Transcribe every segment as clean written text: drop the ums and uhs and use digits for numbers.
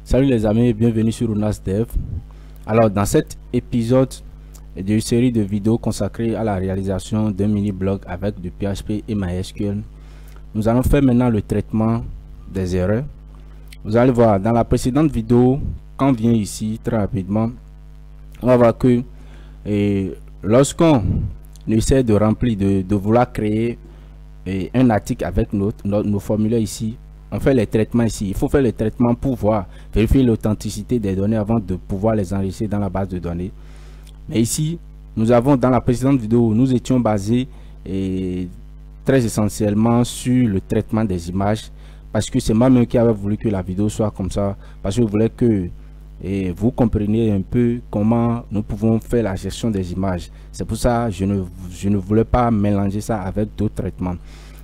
Salut les amis, bienvenue sur Unas Dev. Alors dans cet épisode d'une série de vidéos consacrées à la réalisation d'un mini-blog avec du PHP et MySQL, nous allons faire maintenant le traitement des erreurs. Vous allez voir, dans la précédente vidéo, quand on vient ici très rapidement, on va voir que lorsqu'on essaie de remplir, de vouloir créer un article avec nos formulaires ici, on fait les traitements ici. Il faut faire les traitements pour voir, vérifier l'authenticité des données avant de pouvoir les enregistrer dans la base de données. Mais ici, nous avons, dans la précédente vidéo, nous étions basés très essentiellement sur le traitement des images, parce que c'est moi-même qui avait voulu que la vidéo soit comme ça, parce que je voulais que vous compreniez un peu comment nous pouvons faire la gestion des images. C'est pour ça que je ne voulais pas mélanger ça avec d'autres traitements.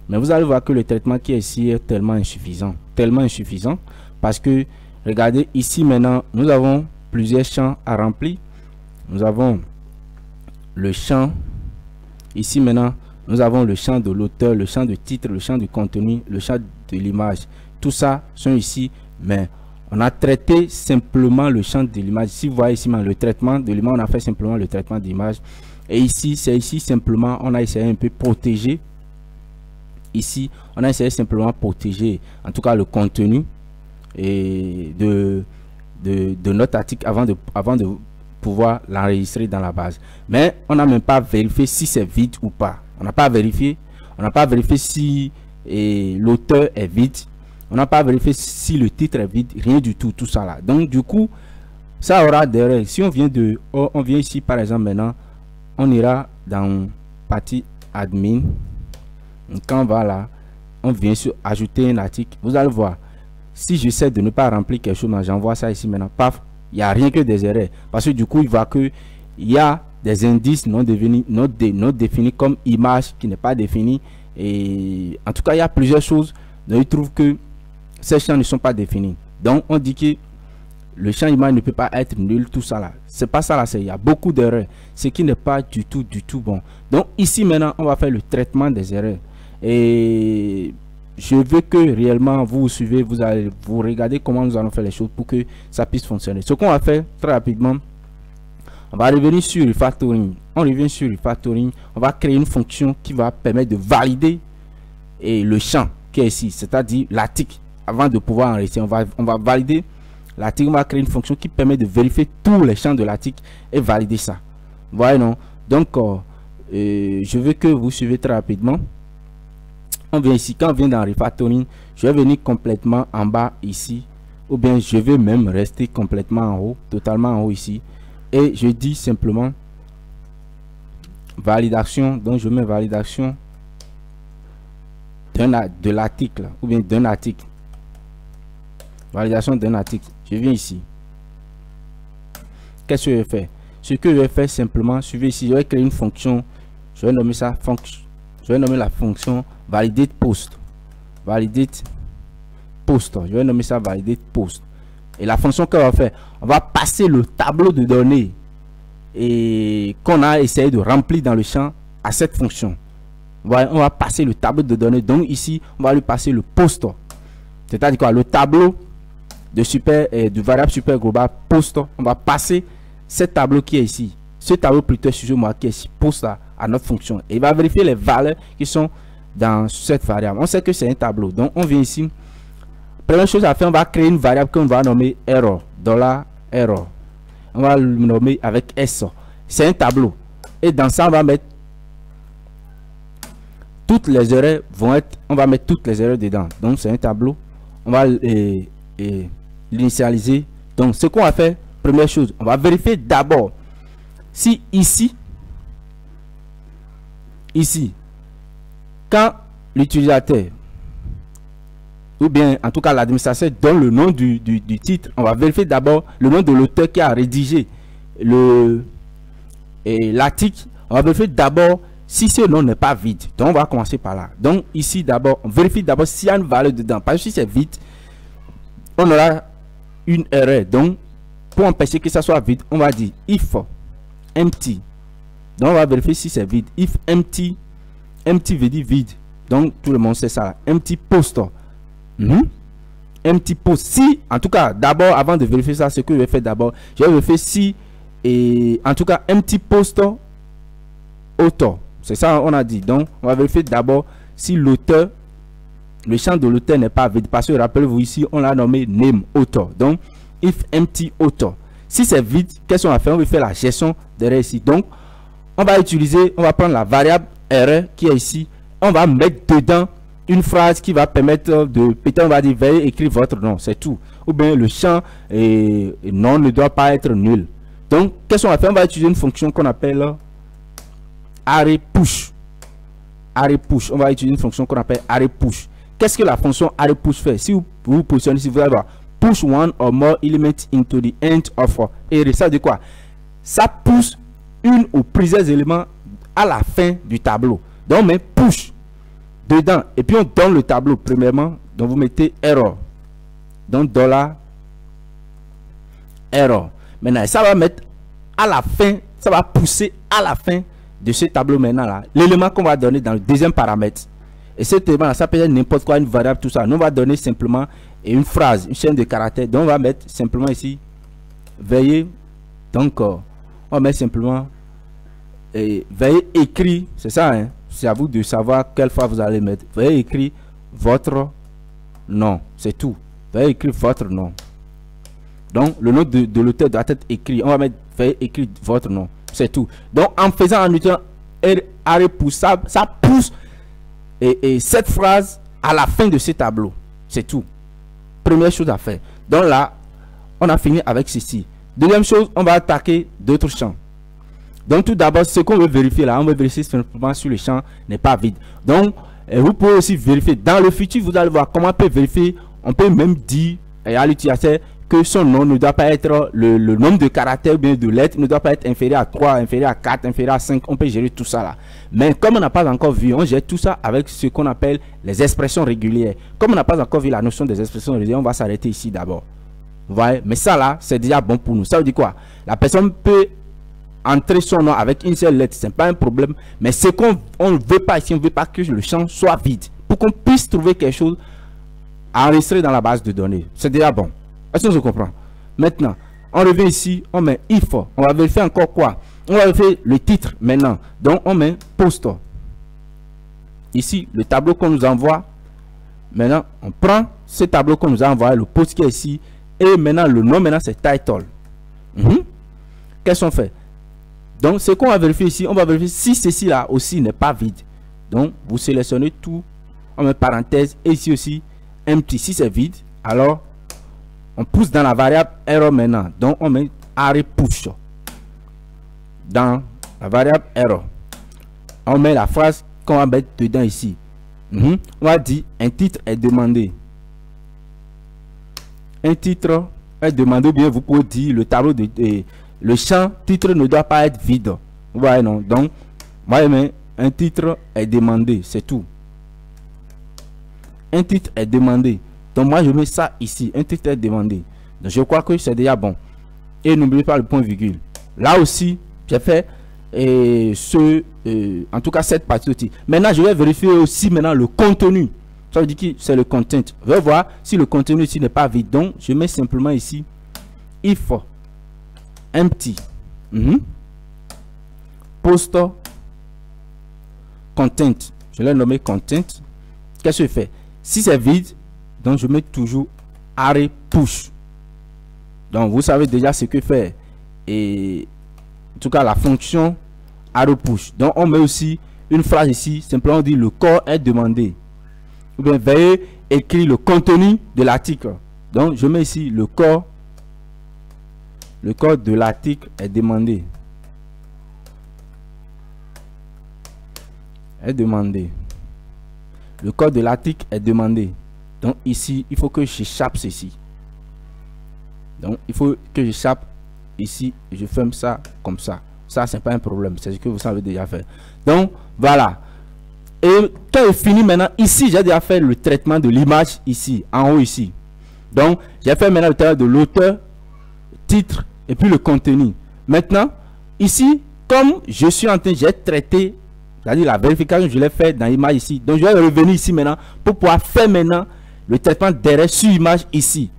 Mais vous allez voir que le traitement qui est ici est tellement insuffisant parce que regardez ici maintenant, nous avons plusieurs champs à remplir. Nous avons le champ ici maintenant, nous avons le champ de l'auteur, le champ de titre, le champ du contenu, le champ de l'image. Tout ça sont ici, mais on a traité simplement le champ de l'image. Si vous voyez ici le traitement de l'image, on a fait simplement le traitement d'image. Et ici, c'est ici simplement, on a essayé un peu protéger. Ici, on a essayé simplement protéger, en tout cas, le contenu de notre article avant de pouvoir l'enregistrer dans la base. Mais on n'a même pas vérifié si c'est vide ou pas. On n'a pas vérifié si l'auteur est vide. On n'a pas vérifié si le titre est vide. Rien du tout, tout ça là. Donc, du coup, ça aura des règles. Si on vient ici, par exemple, maintenant, on ira dans partie admin. Quand on va là, on vient sur ajouter un article. Vous allez voir, si j'essaie de ne pas remplir quelque chose, j'envoie ça ici maintenant, paf, il n'y a rien que des erreurs. Parce que du coup, il va que il y a des indices non définis comme image qui n'est pas définie. Et en tout cas, il y a plusieurs choses. Donc, il trouve que ces champs ne sont pas définis. Donc, on dit que le champ image ne peut pas être nul, tout ça là. C'est pas ça là, il y a beaucoup d'erreurs. Ce qui n'est pas du tout bon. Donc, ici maintenant, on va faire le traitement des erreurs. Et je veux que réellement vous suivez, vous regardez comment nous allons faire les choses pour que ça puisse fonctionner. Ce qu'on va faire très rapidement, on va revenir sur refactoring. On revient sur refactoring, on va créer une fonction qui va permettre de valider le champ qui est ici, c'est-à-dire l'article. Avant de pouvoir enregistrer, on va valider l'article. On va créer une fonction qui permet de vérifier tous les champs de l'article et valider ça. Vous voyez, non? Donc, je veux que vous suivez très rapidement. On vient ici, quand on vient dans refactoring, je vais venir complètement en bas ici, ou bien je vais même rester complètement en haut, totalement en haut ici, et je dis simplement validation. Donc je mets validation de l'article, ou bien d'un article, validation d'un article. Je viens ici, qu'est-ce que je vais faire? Ce que je vais faire simplement, suivez ici, je vais créer une fonction, je vais nommer ça fonction. Je vais nommer la fonction validate post. Validate post. Je vais nommer ça validate post. Et la fonction qu'on va faire, on va passer le tableau de données et qu'on a essayé de remplir dans le champ à cette fonction. Voilà, on va passer le tableau de données. Donc ici, on va lui passer le post. C'est-à-dire quoi? Le tableau du variable super global post. On va passer ce tableau qui est ici. Ce tableau plutôt, excusez-moi, qui est ici, post à notre fonction. Et il va vérifier les valeurs qui sont dans cette variable. On sait que c'est un tableau. Donc, on vient ici. Première chose à faire, on va créer une variable qu'on va nommer error. $error. On va le nommer avec S. C'est un tableau. Et dans ça, on va mettre toutes les erreurs on va mettre toutes les erreurs dedans. Donc, c'est un tableau. On va l'initialiser. Donc, ce qu'on va faire, première chose, on va vérifier d'abord si ici, quand l'utilisateur ou bien en tout cas l'administrateur donne le nom du titre, on va vérifier d'abord le nom de l'auteur qui a rédigé l'article. On va vérifier d'abord si ce nom n'est pas vide. Donc on va commencer par là. Donc ici d'abord, on vérifie d'abord s'il y a une valeur dedans. Parce que si c'est vide, on aura une erreur. Donc pour empêcher que ça soit vide, on va dire if empty. Donc on va vérifier si c'est vide. If empty, empty veut dire vide. Donc tout le monde sait ça. Empty post. empty post. Si, en tout cas, d'abord, avant de vérifier ça, ce que je vais faire d'abord, je vais vérifier si, et en tout cas, empty post author. C'est ça, on a dit. Donc, on va vérifier d'abord si l'auteur, le champ de l'auteur n'est pas vide. Parce que, rappelez-vous, ici, on l'a nommé name author. Donc, if empty author. Si c'est vide, qu'est-ce qu'on va faire? On va faire la gestion derrière ici. Donc, on va utiliser, on va prendre la variable erreur qui est ici. On va mettre dedans une phrase qui va permettre de, peut-être on va dire, veuillez écrire votre nom, c'est tout. Ou bien le champ non ne doit pas être nul. Donc, qu'est-ce qu'on va faire? On va utiliser une fonction qu'on appelle array push. Array push. On va utiliser une fonction qu'on appelle array push. Qu'est-ce que la fonction array push fait? Si vous positionnez ici, vous allez voir push one or more elements into the end of array. Ça veut dire quoi? Ça pousse une ou plusieurs éléments à la fin du tableau. Donc, on met push dedans et puis on donne le tableau premièrement. Donc, vous mettez error. Donc, $error. Maintenant, ça va mettre à la fin, ça va pousser à la fin de ce tableau maintenant là l'élément qu'on va donner dans le deuxième paramètre. Et cet élément là, ça peut être n'importe quoi, une variable, tout ça. Nous, on va donner simplement une phrase, une chaîne de caractères. Donc, on va mettre simplement ici veuillez. Donc, on va mettre simplement veuillez écrire, c'est ça, hein? C'est à vous de savoir quelle fois vous allez mettre. Veuillez écrire votre nom, c'est tout. Veuillez écrire votre nom. Donc, le nom de l'auteur doit être écrit. On va mettre veuillez écrire votre nom, c'est tout. Donc, en faisant en utilisant arrêt pouce, ça pousse et cette phrase à la fin de ce tableau, c'est tout. Première chose à faire. Donc là, on a fini avec ceci. Deuxième chose, on va attaquer d'autres champs. Donc tout d'abord, ce qu'on veut vérifier là, on veut vérifier simplement si le champ n'est pas vide. Donc, vous pouvez aussi vérifier. Dans le futur, vous allez voir comment on peut vérifier. On peut même dire à l'utilisateur que son nom ne doit pas être, le nombre de caractères ou bien de lettres ne doit pas être inférieur à 3, inférieur à 4, inférieur à 5. On peut gérer tout ça là. Mais comme on n'a pas encore vu, on gère tout ça avec ce qu'on appelle les expressions régulières. Comme on n'a pas encore vu la notion des expressions régulières, on va s'arrêter ici d'abord. Vous voyez? Mais ça là, c'est déjà bon pour nous. Ça veut dire quoi? La personne peut entrer son nom avec une seule lettre, c'est pas un problème. Mais ce qu'on ne veut pas ici, on ne veut pas que le champ soit vide. Pour qu'on puisse trouver quelque chose à enregistrer dans la base de données. C'est déjà bon. Est-ce que je comprends? Maintenant, on revient ici, on met if. On va vérifier encore quoi? On va vérifier le titre maintenant. Donc, on met post. Ici, le tableau qu'on nous envoie. Maintenant, on prend ce tableau qu'on nous a envoyé, le post qui est ici. Et maintenant, le nom, maintenant, c'est title. Qu'est-ce qu'on fait? Donc, ce qu'on va vérifier ici, on va vérifier si ceci là aussi n'est pas vide. Donc, vous sélectionnez tout, on met parenthèse, et ici aussi, empty. Si c'est vide, alors, on pousse dans la variable error maintenant. Donc, on met array push. Dans la variable error, on met la phrase qu'on va mettre dedans ici. On va dire, un titre est demandé. Un titre est demandé, bien vous pouvez dire le tableau de... le champ titre ne doit pas être vide. Vous voyez, non? Donc, voyez, mais un titre est demandé, c'est tout. Un titre est demandé. Donc, moi, je mets ça ici. Un titre est demandé. Donc, je crois que c'est déjà bon. Et n'oubliez pas le point virgule. Là aussi, j'ai fait en tout cas, cette partie aussi. Maintenant, je vais vérifier aussi maintenant le contenu. Ça veut dire que c'est le content. Je vais voir si le contenu ici n'est pas vide. Donc, je mets simplement ici if empty post content. Je l'ai nommé content. Qu'est-ce que je fais? Si c'est vide, donc je mets toujours array push. Donc vous savez déjà ce que faire. Et en tout cas la fonction array push. Donc on met aussi une phrase ici. Simplement on dit le corps est demandé. Ou bien veuillez écrire le contenu de l'article. Donc je mets ici le corps. Le corps de l'article est demandé. Est demandé. Le corps de l'article est demandé. Donc ici, il faut que j'échappe ceci. Donc il faut que j'échappe ici. Je ferme ça comme ça. Ça, c'est pas un problème. C'est ce que vous savez déjà faire. Donc voilà. Et quand je finis maintenant, ici, j'ai déjà fait le traitement de l'image ici, en haut ici. Donc j'ai fait maintenant le traitement de l'auteur, titre et puis le contenu. Maintenant, ici, comme je suis en train, j'ai traité, c'est-à-dire la vérification, je l'ai fait dans l'image ici. Donc je vais revenir ici maintenant pour pouvoir faire maintenant le traitement d'erreur sur image ici.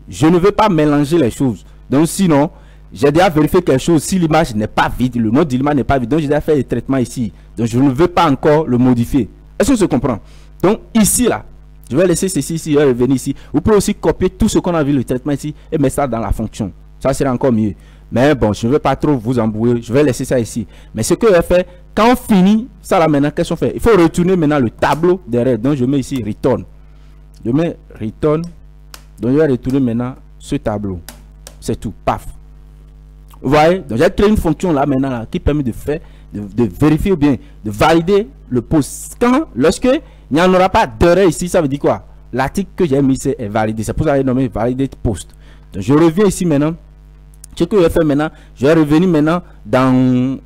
Je ne veux pas mélanger les choses. Donc sinon, j'ai déjà vérifié quelque chose. Si l'image n'est pas vide, le nom de l'image n'est pas vide, donc j'ai déjà fait le traitement ici. Donc je ne veux pas encore le modifier. Est-ce que se comprend? Donc ici là, je vais laisser ceci ici, je vais revenir ici. Vous pouvez aussi copier tout ce qu'on a vu le traitement ici et mettre ça dans la fonction. Ça sera encore mieux. Mais bon, je ne veux pas trop vous embrouiller. Je vais laisser ça ici. Mais ce que je vais faire, quand on finit ça là maintenant, qu'est-ce qu'on fait? Il faut retourner maintenant le tableau d'erreur. Donc je mets ici return. Je mets return. Donc je vais retourner maintenant ce tableau. C'est tout. Paf. Vous voyez? Donc j'ai créé une fonction là maintenant là, qui permet de faire, de vérifier ou bien de valider le post. Lorsque il n'y en aura pas d'erreur ici, ça veut dire quoi? L'article que j'ai mis est validé. C'est pour ça que j'ai nommé validate post. Donc je reviens ici maintenant. Ce que je vais faire maintenant, je vais revenir maintenant dans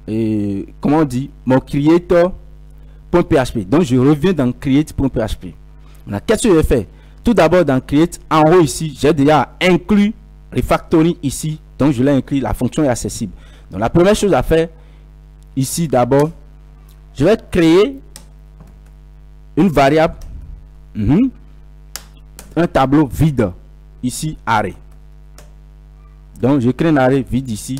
comment on dit, mon creator.php. Donc je reviens dans create.php. Maintenant, qu'est-ce que je vais faire? Tout d'abord dans create, en haut ici, j'ai déjà inclus refactoring ici. Donc je l'ai inclus, la fonction est accessible. Donc la première chose à faire ici d'abord, je vais créer une variable, un tableau vide ici, array. Donc je crée un array vide ici.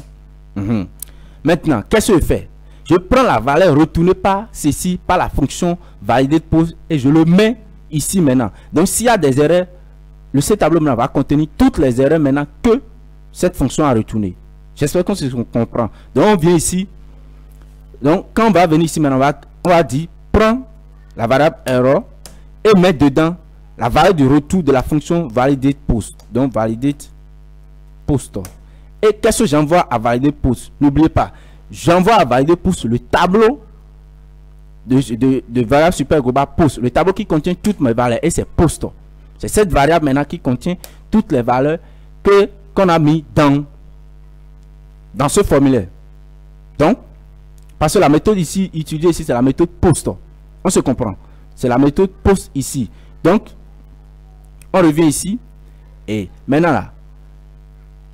Maintenant, qu'est-ce que je fais? Je prends la valeur retournée par ceci, par la fonction validate post, et je le mets ici maintenant. Donc s'il y a des erreurs, ce tableau maintenant va contenir toutes les erreurs maintenant que cette fonction a retourné. J'espère qu'on se comprend. Donc on vient ici. Donc quand on va venir ici maintenant, on va dire prends la variable error et mettre dedans la valeur du retour de la fonction validate post. Donc validate post. Et qu'est-ce que j'envoie à validate post? N'oubliez pas, j'envoie à validate post le tableau de variable super global post, le tableau qui contient toutes mes valeurs, et c'est post. C'est cette variable maintenant qui contient toutes les valeurs qu'on a mis dans ce formulaire. Donc parce que la méthode ici utilisée ici, c'est la méthode post. On se comprend, c'est la méthode post ici. Donc on revient ici et maintenant là,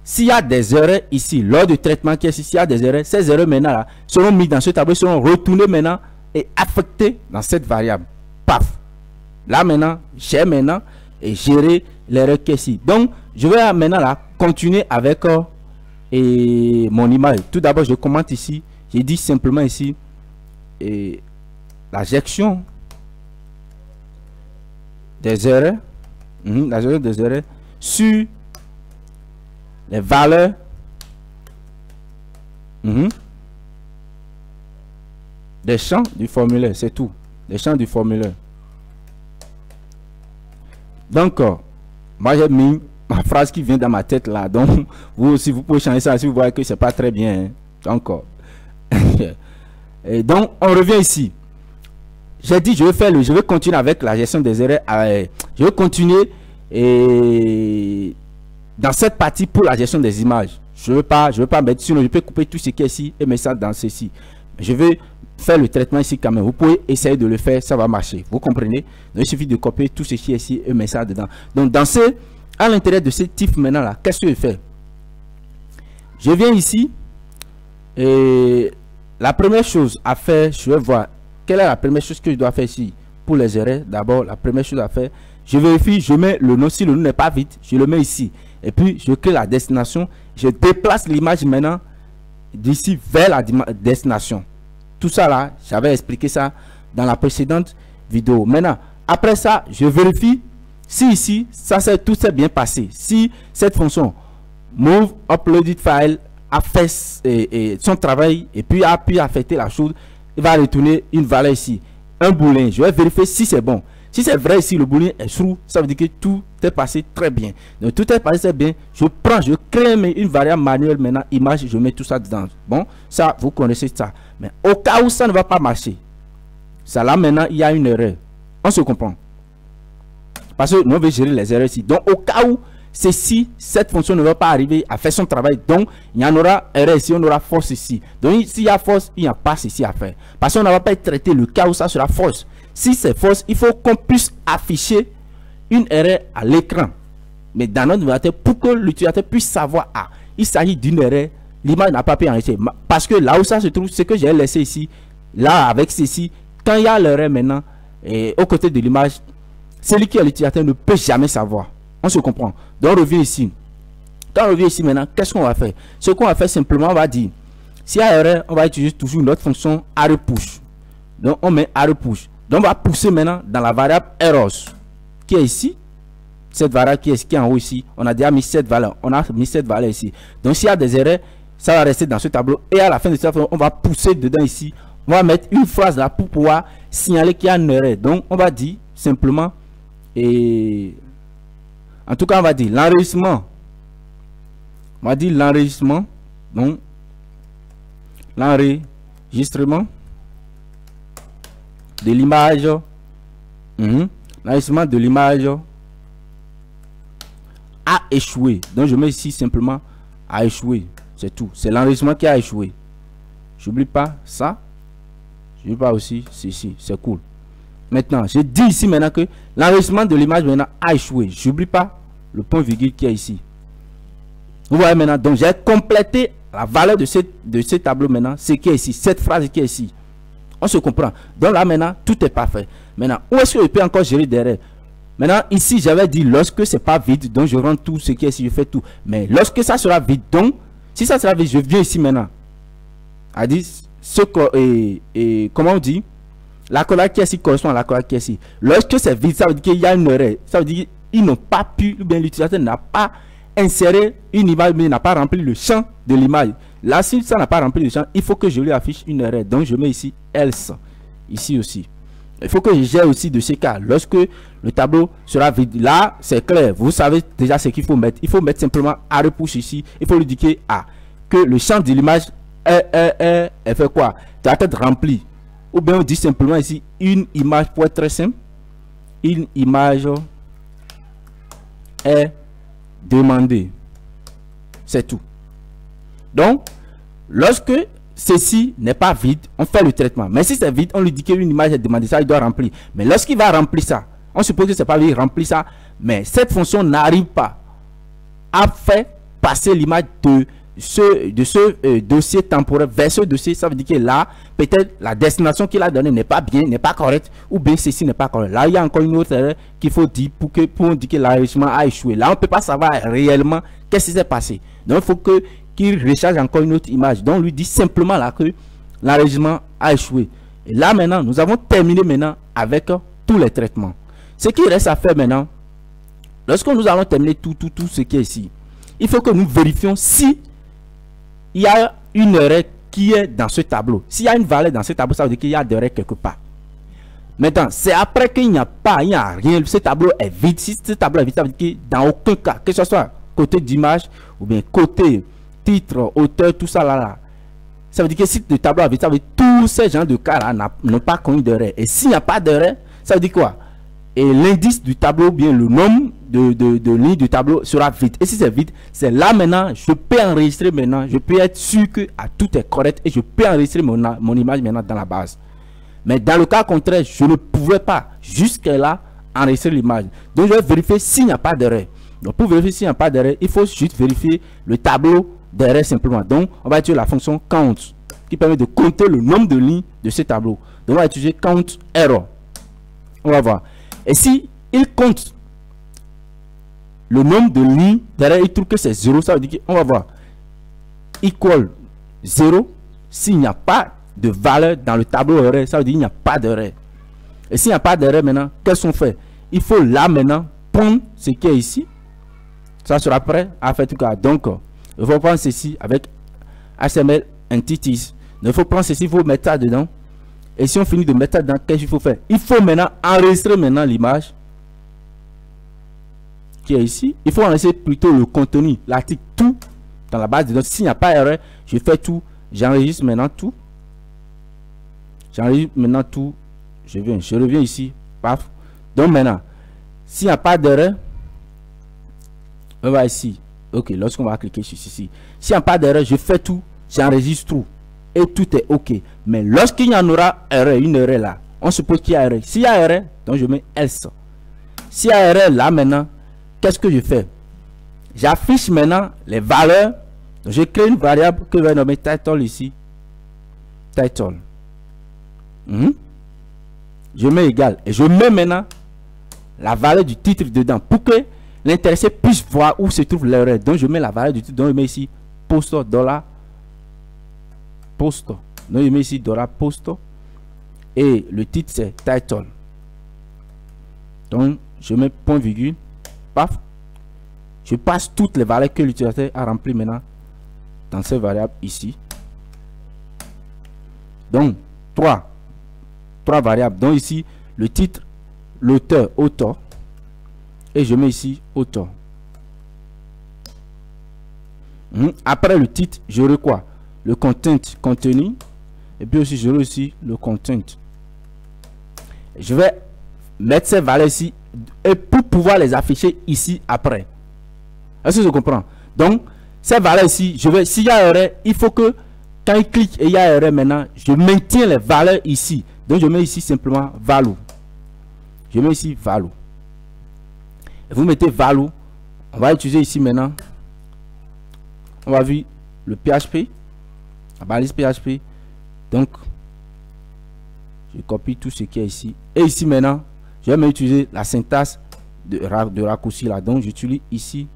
s'il y a des erreurs ici lors du traitement qui est ici, s'il y a des erreurs, ces erreurs maintenant là seront mises dans ce tableau, seront retournées maintenant et affectées dans cette variable. Paf. Là maintenant, j'ai maintenant et gérer l'erreur qui est ici. Donc je vais maintenant là continuer avec mon image. Tout d'abord, je commente ici. J'ai dit simplement ici la gestion des erreurs, la gestion des erreurs sur les valeurs des champs du formulaire. C'est tout, les champs du formulaire. Donc moi j'ai mis ma phrase qui vient dans ma tête là. Donc vous aussi vous pouvez changer ça si vous voyez que c'est pas très bien, hein. Encore. Et donc on revient ici. J'ai dit je vais continuer avec la gestion des erreurs. Je vais continuer dans cette partie pour la gestion des images. Je veux pas mettre, sinon je peux couper tout ce qui est ici et mettre ça dans ceci. Je vais faire le traitement ici quand même. Vous pouvez essayer de le faire, ça va marcher. Vous comprenez? Donc il suffit de copier tout ce qui est ici et mettre ça dedans. Donc à l'intérieur de ce type maintenant là, qu'est-ce que je fais? Je viens ici et la première chose à faire, je vais voir quelle est la première chose que je dois faire ici pour les erreurs. D'abord, la première chose à faire, je vérifie, je mets le nom. Si le nom n'est pas vide, je le mets ici. Et puis je crée la destination. Je déplace l'image maintenant d'ici vers la destination. Tout ça là, j'avais expliqué ça dans la précédente vidéo. Maintenant, après ça, je vérifie si ici, tout s'est bien passé. Si cette fonction move uploaded file a fait son travail et puis a pu affecter la chose, il va retourner une valeur ici, un boolean. Je vais vérifier si c'est bon. Si c'est vrai ici, le boolean est true, ça veut dire que tout est passé très bien. Donc tout est passé très bien. Je crée une variable manuelle maintenant, image, je mets tout ça dedans. Bon, ça, vous connaissez ça. Mais au cas où ça ne va pas marcher, ça là maintenant, il y a une erreur. On se comprend. Parce que nous on veut gérer les erreurs ici. Donc au cas où cette fonction ne va pas arriver à faire son travail, donc il y en aura erreur ici, on aura force ici. Donc s'il y a force, il n'y a pas ceci à faire. Parce qu'on ne va pas traiter le cas où ça sera force. Si c'est force, il faut qu'on puisse afficher une erreur à l'écran. Mais dans notre navigateur, pour que l'utilisateur puisse savoir, il s'agit d'une erreur, l'image n'a pas pu enregistrer. Parce que là où ça se trouve, ce que j'ai laissé ici, là avec ceci, quand il y a l'erreur maintenant, au côté de l'image, celui qui est l'utilisateur ne peut jamais savoir. On se comprend. Donc on revient ici. Quand on revient ici maintenant, qu'est-ce qu'on va faire? Ce qu'on va faire simplement, on va dire, si il y a erreur, on va utiliser toujours une autre fonction arrow push. Donc on met arrow push. Donc on va pousser maintenant dans la variable errors qui est ici. Cette variable qui est en haut ici. On a déjà mis cette valeur. On a mis cette valeur ici. Donc s'il y a des erreurs, ça va rester dans ce tableau. Et à la fin de ça, on va pousser dedans ici. On va mettre une phrase là pour pouvoir signaler qu'il y a une erreur. Donc on va dire simplement, et en tout cas on va dire l'enregistrement. On va dire l'enregistrement. Donc l'enregistrement de l'image. L'enregistrement de l'image a échoué. Donc je mets ici simplement a échoué. C'est tout. C'est l'enregistrement qui a échoué. J'oublie pas ça. Je pas aussi ceci, c'est cool. Maintenant, je dis ici maintenant que l'enregistrement de l'image maintenant a échoué. J'oublie pas le point virgule qui est ici. Vous voyez maintenant, donc j'ai complété la valeur de ce tableau maintenant, ce qui est ici, cette phrase qui est ici. On se comprend. Donc là maintenant, tout est parfait. Maintenant, où est-ce que je peux encore gérer derrière? Maintenant, ici, j'avais dit lorsque c'est pas vide, donc je rends tout ce qui est ici, je fais tout. Mais lorsque ça sera vide, donc si ça sera vide, je viens ici maintenant. À dire comment on dit, la colonne qui est ici correspond à la colonne qui est ici. Lorsque c'est vide, ça veut dire qu'il y a une erreur. Ça veut dire qu'ils n'ont pas pu, ou bien l'utilisateur n'a pas inséré une image, mais n'a pas rempli le champ de l'image. Là, si ça n'a pas rempli le champ, il faut que je lui affiche une erreur. Donc je mets ici else, ici aussi. Il faut que je gère aussi de ces cas. Lorsque le tableau sera vide, là c'est clair, vous savez déjà ce qu'il faut mettre. Il faut mettre simplement arrow push ici. Il faut lui indiquer que le champ de l'image elle fait quoi? Doit être rempli. Ou bien on dit simplement ici une image pour être très simple. Une image est demandée. C'est tout. Donc, lorsque ceci n'est pas vide, on fait le traitement. Mais si c'est vide, on lui dit qu'une image est demandée, ça il doit remplir. Mais lorsqu'il va remplir ça, on suppose que c'est pas lui remplir ça, mais cette fonction n'arrive pas à faire passer l'image de ce dossier temporel vers ce dossier. Ça veut dire que là, peut-être la destination qu'il a donnée n'est pas bien, n'est pas correcte, ou bien ceci n'est pas correct. Là, il y a encore une autre erreur qu'il faut dire pour dire que l'enregistrement a échoué. Là, on ne peut pas savoir réellement qu'est-ce qui s'est passé. Donc, il faut qu'il recharge encore une autre image. Donc, on lui dit simplement là que l'enregistrement a échoué. Et là, maintenant, nous avons terminé maintenant avec tous les traitements. Ce qui reste à faire maintenant, lorsque nous allons terminer tout ce qui est ici, il faut que nous vérifions si il y a une erreur qui est dans ce tableau. S'il y a une valeur dans ce tableau, ça veut dire qu'il y a d'erreur quelque part. Maintenant, c'est après qu'il n'y a pas, il n'y a rien, ce tableau est vide. Si ce tableau est vide, ça veut dire que dans aucun cas, que ce soit côté d'image ou bien côté titre, auteur, tout ça là, ça veut dire que si le tableau est vide, ça veut dire que tous ces gens de cas là n'ont pas connu d'erreur. Et s'il n'y a pas d'erreur, ça veut dire quoi? Et l'indice du tableau, bien le nombre de lignes du tableau sera vide. Et si c'est vide, c'est là maintenant, je peux enregistrer maintenant, je peux être sûr que tout est correct et je peux enregistrer mon image maintenant dans la base. Mais dans le cas contraire, je ne pouvais pas jusque-là enregistrer l'image. Donc je vais vérifier s'il n'y a pas d'erreur. Donc pour vérifier s'il n'y a pas d'erreur, il faut juste vérifier le tableau d'erreur simplement. Donc on va utiliser la fonction count qui permet de compter le nombre de lignes de ce tableau. Donc on va utiliser count error. On va voir. Et si il compte le nombre de lignes derrière, il trouve que c'est 0, ça veut dire qu'on va voir equal 0. S'il n'y a pas de valeur dans le tableau erreur, ça veut dire qu'il n'y a pas d'erreur. Et s'il n'y a pas d'erreur maintenant, qu'est-ce qu'on fait? Il faut là maintenant prendre ce qui est ici. Ça sera prêt à faire tout cas. Donc, il faut prendre ceci avec HTML entities. Il faut prendre ceci, il faut mettre ça dedans. Et si on finit de mettre ça dedans, qu'est-ce qu'il faut faire? Il faut maintenant enregistrer maintenant l'image qui est ici. Il faut enregistrer plutôt le contenu, l'article, tout dans la base de données. S'il n'y a pas d'erreur, je fais tout. J'enregistre maintenant tout. J'enregistre maintenant tout. Je reviens ici. Paf. Donc maintenant, s'il n'y a pas d'erreur, on va ici. Ok, lorsqu'on va cliquer sur ceci. S'il n'y a pas d'erreur, je fais tout. J'enregistre tout. Et tout est ok. Mais lorsqu'il y en aura erreur, une erreur là, on suppose qu'il y a erreur. S'il y a erreur, donc je mets else. S'il y a erreur là maintenant, qu'est-ce que je fais? J'affiche maintenant les valeurs. Donc je crée une variable que je vais nommer title ici. Title. Je mets égal. Et je mets maintenant la valeur du titre dedans pour que l'intéressé puisse voir où se trouve l'erreur. Donc je mets la valeur du titre, donc je mets ici posto dollar posto. Donc je mets ici dollar posto et le titre c'est title. Donc je mets point virgule, paf. Je passe toutes les valeurs que l'utilisateur a remplies maintenant dans ces variables ici. Donc trois variables. Donc ici le titre, l'auteur, auteur, et je mets ici auteur. Après le titre, j'aurai quoi? Le content, contenu, et puis aussi j'aurai aussi le content. Je vais mettre ces valeurs ici et pour pouvoir les afficher ici après. Est-ce que je comprends? Donc ces valeurs ici, je vais, s'il y a erreur, il faut que quand il clique et il y a erreur maintenant, je maintiens les valeurs ici. Donc je mets ici simplement value. Je mets ici value. Et vous mettez value. On va utiliser ici maintenant. On va voir le PHP, la balise PHP. Donc je copie tout ce qui est ici. Et ici maintenant, je vais même utiliser la syntaxe de raccourci là. Donc j'utilise ici.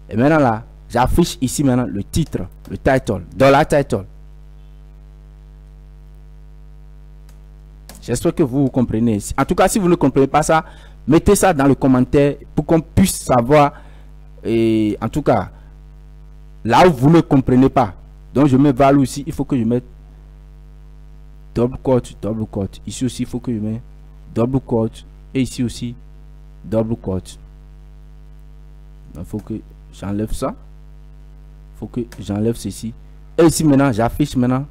Et maintenant là, j'affiche ici maintenant le titre, le title, dollar title. J'espère que vous comprenez. En tout cas, si vous ne comprenez pas ça, mettez ça dans le commentaire pour qu'on puisse savoir. Et en tout cas, là où vous ne comprenez pas. Donc je mets value ici. Il faut que je mette double quote, double quote. Ici aussi, il faut que je mette double quote. Et ici aussi, double quote. Il faut que j'enlève ça. Il faut que j'enlève ceci. Et ici maintenant, j'affiche maintenant.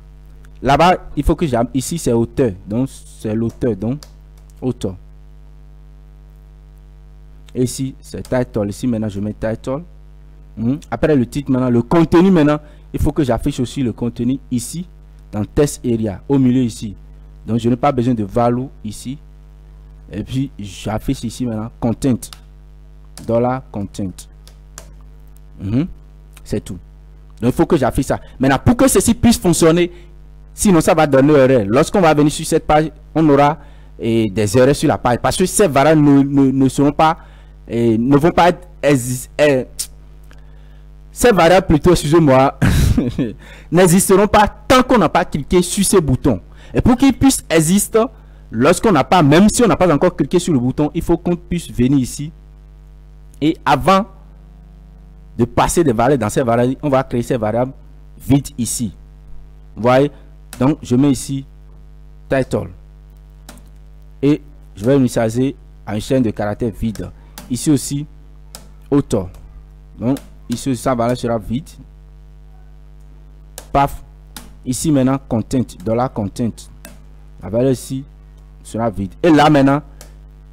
Là-bas, il faut que j'aille. Ici, c'est auteur. Donc, c'est l'auteur. Donc, auteur. Et ici, c'est title. Ici, maintenant, je mets title. Après le titre, maintenant, le contenu, maintenant, il faut que j'affiche aussi le contenu ici, dans test area, au milieu ici. Donc, je n'ai pas besoin de value ici. Et puis, j'affiche ici maintenant, content. Dollar content. C'est tout. Donc, il faut que j'affiche ça. Maintenant, pour que ceci puisse fonctionner, sinon ça va donner erreur. Lorsqu'on va venir sur cette page, on aura des erreurs sur la page. Parce que ces variables ne seront pas, ne vont pas être, ces variables plutôt, excusez-moi, n'existeront pas tant qu'on n'a pas cliqué sur ces boutons. Et pour qu'ils puissent exister, lorsqu'on n'a pas, même si on n'a pas encore cliqué sur le bouton, il faut qu'on puisse venir ici. Et avant de passer des valeurs dans ces variables, on va créer ces variables vides ici. Vous voyez? Donc je mets ici title et je vais initialiser à une chaîne de caractères vide. Ici aussi auteur. Donc ici aussi sa valeur sera vide. Paf. Ici maintenant content, dollar content. La valeur ici sera vide. Et là maintenant,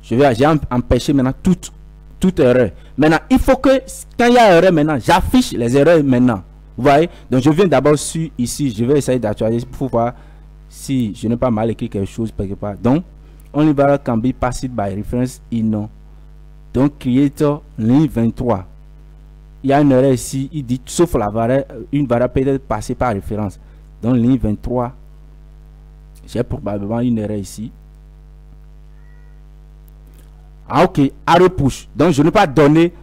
j'ai empêché maintenant toute erreur. Maintenant il faut que quand il y a erreur maintenant, j'affiche les erreurs maintenant. Vous voyez? Donc je viens d'abord sur ici, je vais essayer d'actualiser pour voir si je n'ai pas mal écrit quelque chose quelque part. Donc only variable can be passed by reference in. Donc creator ligne 23. Il y a une erreur ici, il dit sauf la variable, une variable peut être passée par référence. Donc ligne 23, j'ai probablement une erreur ici. Ah ok, arrow push. Donc je n'ai pas donné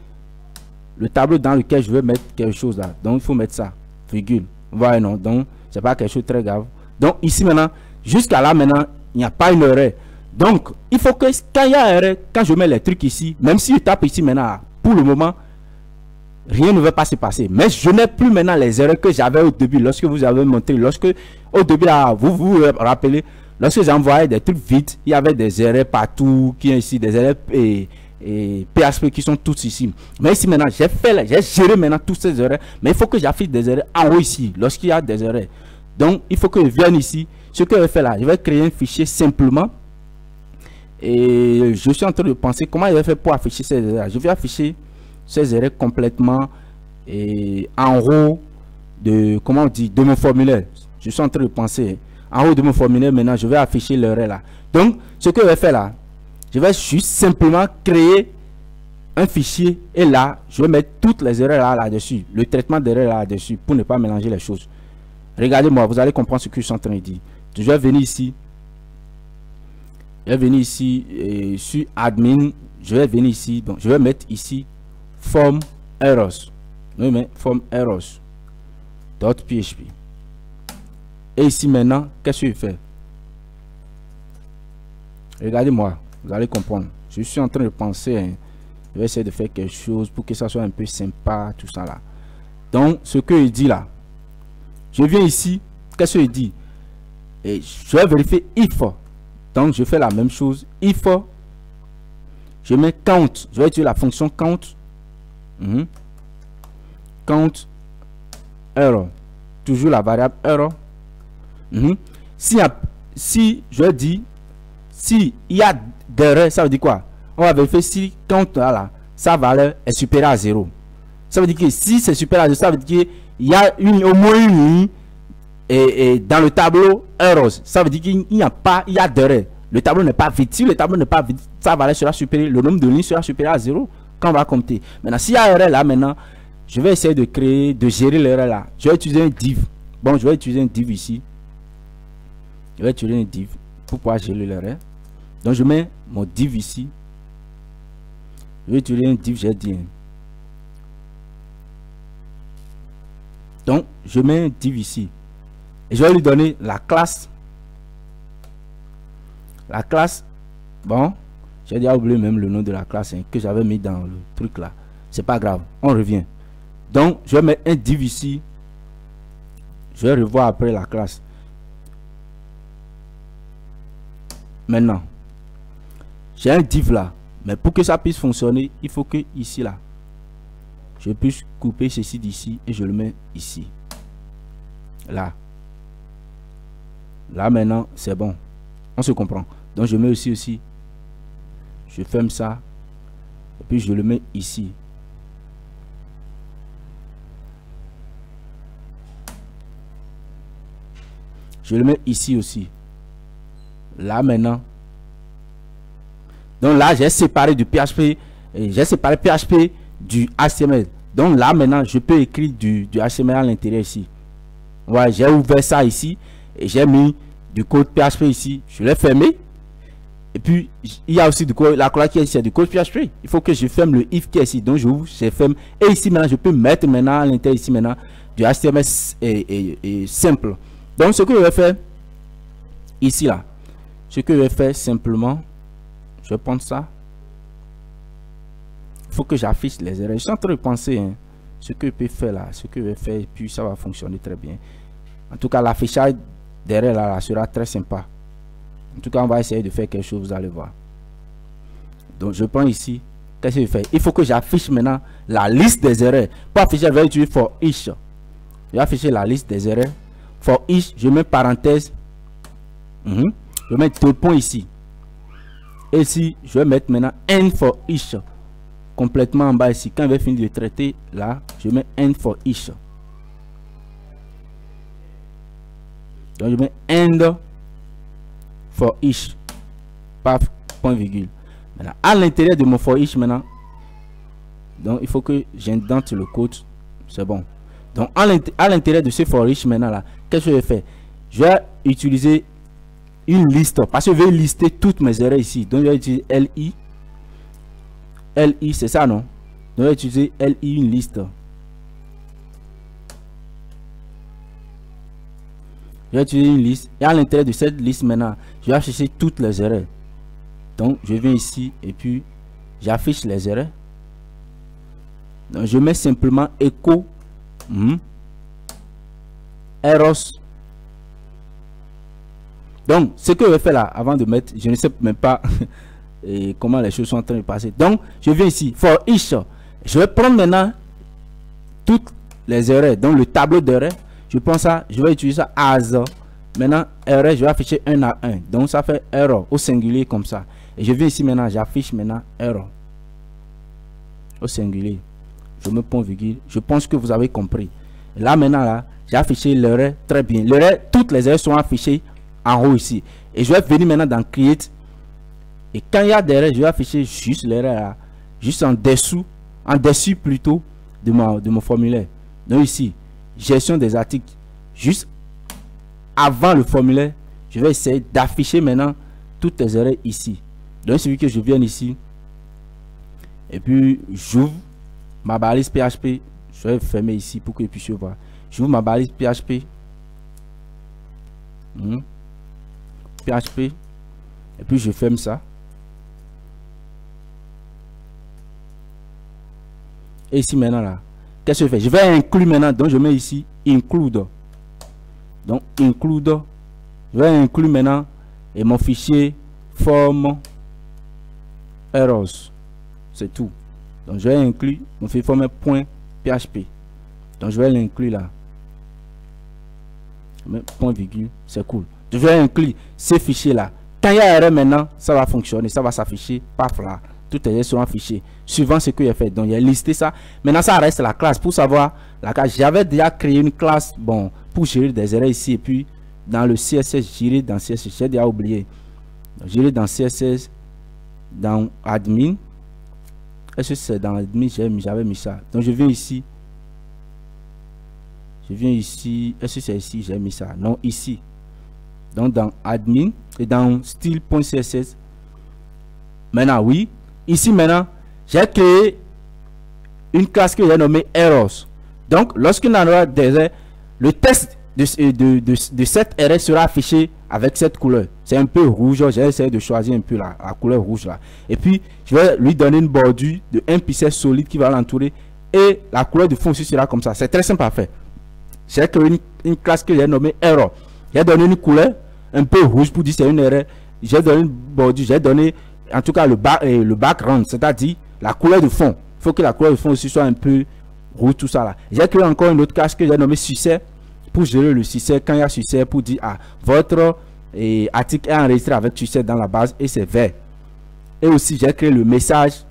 le tableau dans lequel je vais mettre quelque chose là. Donc il faut mettre ça, virgule. Voilà, non. Donc c'est pas quelque chose de très grave. Donc ici maintenant, jusqu'à là maintenant, il n'y a pas une erreur. Donc il faut que quand il y a erreur, quand je mets les trucs ici, même si je tape ici maintenant, pour le moment, rien ne va pas se passer. Mais je n'ai plus maintenant les erreurs que j'avais au début, lorsque vous avez montré, lorsque au début là, vous vous rappelez, lorsque j'envoyais des trucs vides, il y avait des erreurs partout, qui sont ici, des erreurs et PHP qui sont toutes ici. Mais ici maintenant, j'ai géré maintenant toutes ces erreurs. Mais il faut que j'affiche des erreurs en haut ici, lorsqu'il y a des erreurs. Donc, il faut que je vienne ici. Ce que je vais faire là, je vais créer un fichier simplement. Et je suis en train de penser comment je vais faire pour afficher ces erreurs. Je vais afficher ces erreurs complètement en haut de, comment on dit, de mon formulaire. Je suis en train de penser. En haut de mon formulaire, maintenant, je vais afficher l'erreur là. Donc, ce que je vais faire là, je vais juste simplement créer un fichier et là, je vais mettre toutes les erreurs là-dessus, le traitement d'erreurs là-dessus pour ne pas mélanger les choses. Regardez-moi, vous allez comprendre ce que je suis en train de dire. Je vais venir ici. Je vais venir ici sur admin je vais venir ici, donc je vais mettre ici form errors. Je mets form errors .php. Et ici maintenant, qu'est-ce que je fais? Regardez-moi, vous allez comprendre. Je suis en train de penser, hein. Je vais essayer de faire quelque chose pour que ça soit un peu sympa, tout ça là. Donc, ce que il dit là, je viens ici, qu'est-ce qu'il dit? Et je vais vérifier if. Donc, je fais la même chose. If, je mets count. Je vais utiliser la fonction count. Count error. Toujours la variable error. Si je dis, si il y a d'erreur, ça veut dire quoi? On va vérifier si count là, sa valeur est supérieure à 0. Ça veut dire que si c'est supérieur à 0, ça veut dire qu'il y a au moins une ligne et dans le tableau errors. Ça veut dire qu'il n'y a pas, il y a d'erreur. Le tableau n'est pas vide. Si le tableau n'est pas vide, sa valeur sera supérieure, le nombre de lignes sera supérieur à 0 quand on va compter. Maintenant, s'il y a erreur là, maintenant, je vais essayer de gérer l'erreur là. Je vais utiliser un div. Bon, je vais utiliser un div ici. Je vais utiliser un div pour pouvoir gérer l'erreur. Donc, je mets mon div ici. Je vais utiliser un div, j'ai dit. Donc, je mets un div ici. Et je vais lui donner la classe. La classe, bon, j'ai déjà oublié même le nom de la classe que j'avais mis dans le truc là. C'est pas grave, on revient. Donc, je vais mettre un div ici. Je vais revoir après la classe. Maintenant, j'ai un div là. Mais pour que ça puisse fonctionner, il faut que ici là, je puisse couper ceci d'ici et je le mets ici. Là. Là maintenant, c'est bon. On se comprend. Donc je mets aussi. Je ferme ça. Et puis je le mets ici. Je le mets ici aussi. Là maintenant. Donc là, j'ai séparé du PHP. J'ai séparé PHP du HTML. Donc là maintenant, je peux écrire du HTML à l'intérieur ici. Voilà, j'ai ouvert ça ici. Et j'ai mis du code PHP ici. Je l'ai fermé. Et puis, il y a aussi du code, la colonne qui est ici, du code PHP. Il faut que je ferme le if qui est ici. Donc, j'ouvre, je ferme. Et ici, maintenant, je peux mettre maintenant à l'intérieur ici, maintenant, du HTML et simple. Donc, ce que je vais faire ici, là, ce que je vais faire simplement, je vais prendre ça. Il faut que j'affiche les erreurs. Je suis en train de penser, hein, ce que je peux faire là, ce que je vais faire, et puis ça va fonctionner très bien. En tout cas, l'affichage d'erreurs là sera très sympa. En tout cas, on va essayer de faire quelque chose, vous allez voir. Donc, je prends ici. Qu'est-ce que je fais? Il faut que j'affiche maintenant la liste des erreurs. Pour afficher, je vais utiliser for each. Je vais afficher la liste des erreurs. For each, je mets parenthèse. Je mets deux points ici. Et ici, je vais mettre maintenant end for each. Complètement en bas ici. Quand je vais finir de traiter, là, je mets end for each. Donc, je mets end for each. Paf, point virgule. Maintenant, à l'intérieur de mon for each maintenant, donc il faut que j'indente le code. C'est bon. Donc, à l'intérieur de ce for each maintenant là, qu'est-ce que je vais faire? Je vais utiliser une liste parce que je vais lister toutes mes erreurs ici. Donc, je vais utiliser li. Li, c'est ça, non? Donc, je vais utiliser li, une liste. Je vais utiliser une liste. Et à l'intérieur de cette liste maintenant, je vais afficher toutes les erreurs. Donc, je viens ici et puis j'affiche les erreurs. Donc, je mets simplement echo errors. Donc, ce que je vais faire là, avant de mettre, je ne sais même pas et comment les choses sont en train de passer. Donc, je viens ici, for each. Je vais prendre maintenant toutes les erreurs. Donc, le tableau d'erreurs. Je prends ça, je vais utiliser ça as. Maintenant, erreur, je vais afficher 1 à 1. Donc, ça fait error au singulier comme ça. Et je viens ici maintenant, j'affiche maintenant error au singulier. Je me point virgule. Je pense que vous avez compris. Et là, maintenant, là, j'ai affiché l'erreur très bien. L'erreur, toutes les erreurs sont affichées en haut ici. Et je vais venir maintenant dans Create. Et quand il y a des erreurs, je vais afficher juste l'erreur là, juste en dessous plutôt de mon formulaire. Donc ici, gestion des articles, juste avant le formulaire, je vais essayer d'afficher maintenant toutes les erreurs ici. Donc il suffit que je vienne ici, Et puis, j'ouvre ma balise PHP. Je vais fermer ici pour que vous puissiez voir. J'ouvre ma balise PHP. PHP. Et puis, je ferme ça. Et ici, maintenant, là, qu'est-ce que je fais? Je vais inclure maintenant. Donc, je mets ici include. Donc, include. Je vais inclure maintenant et mon fichier form errors. C'est tout. Donc, je vais inclure mon fichier form.php. Donc, je vais l'inclure là. Point virgule, c'est cool. Je vais inclure ces fichiers là. Quand il y a erreur maintenant, ça va fonctionner, ça va s'afficher. Paf là. Tout est sur un fichier suivant ce que j'ai fait. Donc il a listé ça. Maintenant ça reste la classe pour savoir la classe. J'avais déjà créé une classe bon pour gérer des erreurs ici et puis dans le CSS gérer dans CSS j'ai déjà oublié. Gérer dans CSS dans admin. Est-ce que c'est dans admin? J'avais mis ça. Donc je viens ici. Je viens ici. Est-ce que c'est ici? J'ai mis ça. Non ici. Donc dans admin et dans style.css. Maintenant oui. Ici maintenant, j'ai créé une classe que j'ai nommée errors. Donc, lorsqu'on aura des erreurs, le texte de cette erreur sera affiché avec cette couleur. C'est un peu rouge. J'ai essayé de choisir un peu la couleur rouge là. Et puis, je vais lui donner une bordure de 1 pixel solide qui va l'entourer. Et la couleur de fond aussi sera comme ça. C'est très simple à faire. J'ai créé une classe que j'ai nommée error. J'ai donné une couleur un peu rouge pour dire c'est une erreur. J'ai donné une bordure. J'ai donné en tout cas le background, c'est-à-dire la couleur de fond. Il faut que la couleur de fond aussi soit un peu rouge, tout ça là. J'ai créé encore une autre classe que j'ai nommée succès pour gérer le succès. Quand il y a succès, pour dire votre article est enregistré avec succès dans la base et c'est vert. Et aussi j'ai créé le message.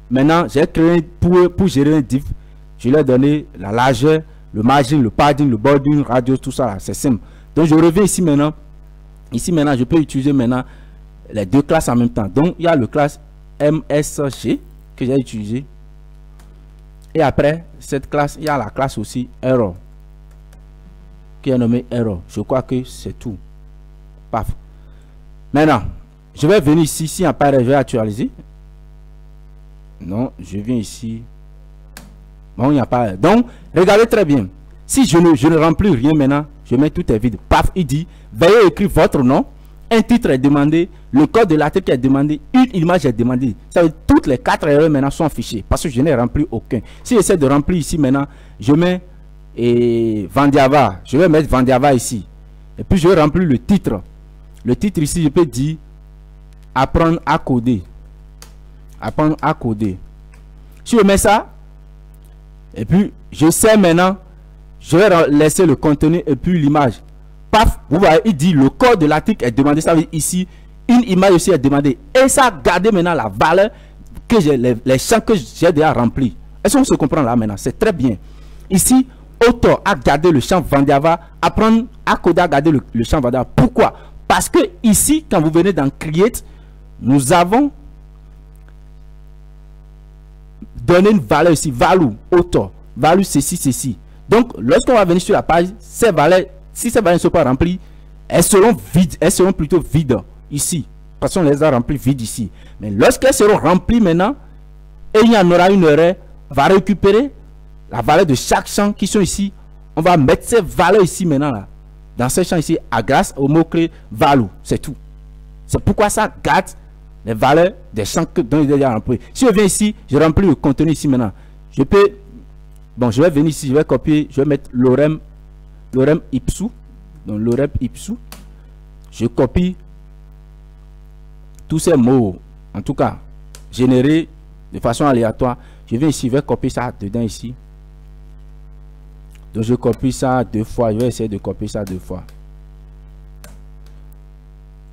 Maintenant j'ai créé pour gérer un div. Je lui ai donné la largeur, le margin, le padding, le boarding, radius, tout ça là. C'est simple. Donc je reviens ici maintenant. Ici maintenant je peux utiliser maintenant les deux classes en même temps. Donc il y a le classe MSG que j'ai utilisé. Et après cette classe, il y a la classe aussi error qui est nommée error. Je crois que c'est tout. Paf. Maintenant, je vais venir ici. Si apparaît, je vais actualiser. Non, je viens ici. Bon, il n'y a pas. Donc, regardez très bien. Si je ne remplis rien maintenant, je mets tout est vide. Paf, il dit veuillez écrire votre nom. Un titre est demandé, le code de l'article est demandé, une image est demandée. Ça veut dire toutes les 4 erreurs maintenant sont affichées parce que je n'ai rempli aucun. Si j'essaie de remplir ici maintenant, je mets Vandiava. Je vais mettre Vandiava ici. Et puis je vais remplir le titre. Le titre ici, je peux dire apprendre à coder. Apprendre à coder. Si je mets ça, et puis je sais maintenant, je vais laisser le contenu et puis l'image. Paf, vous voyez, il dit le code de l'article est demandé. Ça veut dire ici, une image aussi est demandée. Et ça a gardé maintenant la valeur que j'ai, les champs que j'ai déjà remplis. Est-ce qu'on se comprend là maintenant? C'est très bien. Ici, auteur a gardé le champ Vandiava, apprendre à coder a gardé le champ Vandiava. Pourquoi? Parce que ici, quand vous venez dans Create, nous avons donné une valeur ici, value, auteur, value ceci, ceci. Donc, lorsqu'on va venir sur la page, ces valeurs, si ces valeurs ne sont pas remplies, elles seront vides, elles seront plutôt vides ici. Parce qu'on les a remplies vides ici. Mais lorsqu'elles seront remplies maintenant, et il y en aura une erreur, on va récupérer la valeur de chaque champ qui sont ici. On va mettre ces valeurs ici maintenant là. Dans ce champ ici, à grâce au mot-clé value. C'est tout. C'est pourquoi ça garde les valeurs des champs dont il est déjà rempli. Si je viens ici, je remplis le contenu ici maintenant. Je peux. Bon, je vais venir ici, je vais copier, je vais mettre lorem ipsu. Donc lorem ipsu. Je copie tous ces mots, en tout cas, générés de façon aléatoire. Je viens ici, je vais copier ça dedans ici. Donc je copie ça 2 fois. Je vais essayer de copier ça 2 fois.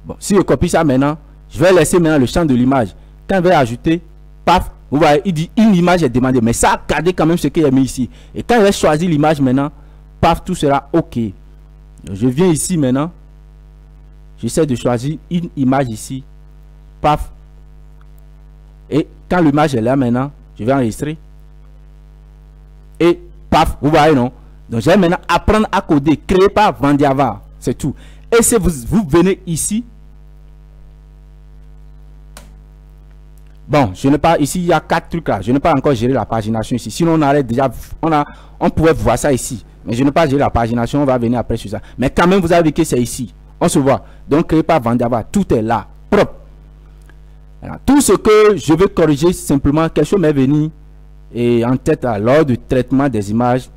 Bon, si je copie ça maintenant, je vais laisser maintenant le champ de l'image. Quand je vais ajouter, paf, vous voyez, il dit une image est demandée. Mais ça a gardé quand même ce qu'il a mis ici. Et quand je vais choisir l'image maintenant, paf, tout sera OK. Donc, je viens ici maintenant. J'essaie de choisir une image ici. Paf. Et quand l'image est là maintenant, je vais enregistrer. Et paf, vous voyez non? Donc je vais maintenant apprendre à coder, créé par Vandiava. C'est tout. Et si vous venez ici, Bon, je n'ai pas, ici il y a 4 trucs là, je n'ai pas encore géré la pagination ici, sinon on aurait déjà, on pouvait voir ça ici, mais je n'ai pas géré la pagination, on va venir après sur ça, mais quand même vous avez vu que c'est ici, on se voit, donc créez pas Vendava, tout est là, propre. Alors, tout ce que je veux corriger, simplement, quelque chose m'est venu et en tête lors du traitement des images,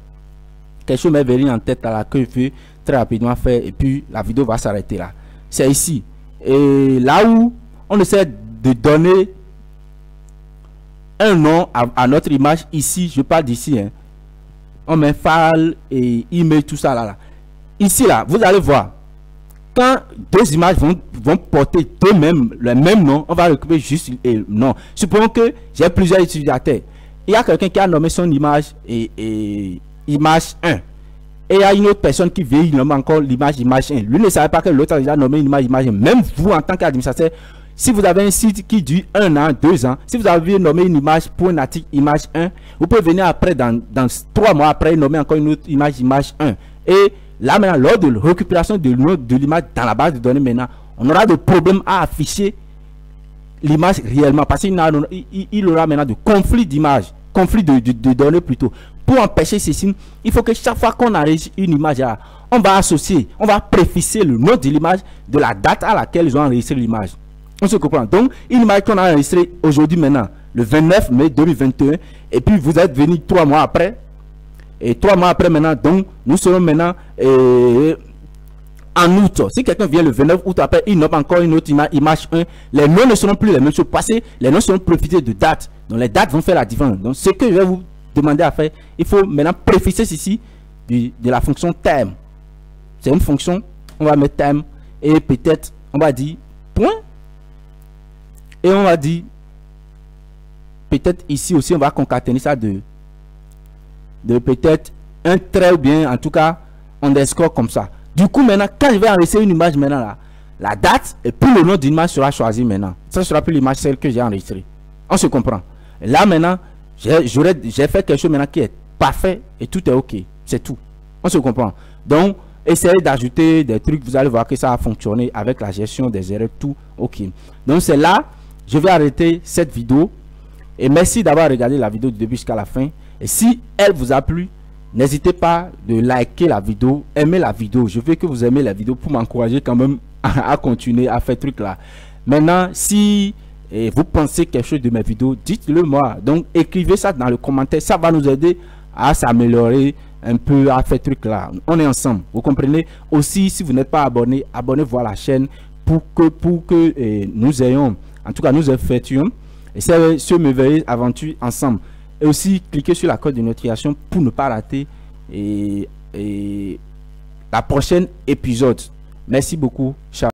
quelque chose m'est venu en tête à la que je vais très rapidement faire et puis la vidéo va s'arrêter là. C'est ici. Et là où on essaie de donner un nom à notre image, ici, je parle d'ici, hein. On met file et email, tout ça là. Ici là, vous allez voir, quand deux images vont porter le même nom, on va récupérer juste le nom. Supposons que j'ai plusieurs utilisateurs. Il y a quelqu'un qui a nommé son image et image 1. Et il y a une autre personne qui veut nommer encore l'image image 1. Lui ne savait pas que l'autre a déjà nommé une image 1. Même vous, en tant qu'administrateur, si vous avez un site qui dure 1 an, 2 ans, si vous avez nommé une image pour un article image 1, vous pouvez venir après, dans 3 mois après, nommer encore une autre image 1. Et là, maintenant, lors de la récupération de l'image dans la base de données, maintenant, on aura des problèmes à afficher l'image réellement. Parce qu'il y aura maintenant de conflits d'image, conflits de données plutôt. Pour empêcher ceci, il faut que chaque fois qu'on enregistre une image, on va associer, on va préficer le nom de l'image de la date à laquelle ils ont enregistré l'image. On se comprend. Donc, une image qu'on a enregistrée aujourd'hui maintenant, le 29 mai 2021, et puis vous êtes venu 3 mois après. Et 3 mois après maintenant, donc nous serons maintenant en août. Si quelqu'un vient le 29 août après, il nomme encore une autre image 1, les noms ne seront plus les mêmes choses. Passées, les noms seront profités de dates. Donc les dates vont faire la différence. Donc ce que je vais vous demander à faire, il faut maintenant préficer ceci de la fonction terme. C'est une fonction, on va mettre terme et peut-être on va dire point. Et on va dire peut-être ici aussi on va concaténer ça de peut-être un trait ou bien en tout cas underscore comme ça. Du coup maintenant quand je vais enregistrer une image maintenant là, la date et puis le nom d'une image sera choisi maintenant. Ça sera plus l'image celle que j'ai enregistrée. On se comprend. Et là maintenant j'ai fait quelque chose maintenant qui est parfait et tout est ok. C'est tout. On se comprend. Donc essayez d'ajouter des trucs, vous allez voir que ça va fonctionner avec la gestion des erreurs, tout ok. Donc c'est là je vais arrêter cette vidéo et merci d'avoir regardé la vidéo du début jusqu'à la fin. Et si elle vous a plu, n'hésitez pas de liker la vidéo, aimer la vidéo. Je veux que vous aimez la vidéo pour m'encourager quand même à continuer à faire ce truc là. Maintenant, si vous pensez quelque chose de mes vidéos, dites-le moi. Donc écrivez ça dans le commentaire, ça va nous aider à s'améliorer un peu à faire ce truc là. On est ensemble, vous comprenez. Aussi, si vous n'êtes pas abonné, abonnez-vous à la chaîne pour que nous ayons, en tout cas nous effectuons et ce merveilleux aventure ensemble. Et aussi cliquez sur la cloche de notification pour ne pas rater la prochaine épisode. Merci beaucoup. Ciao.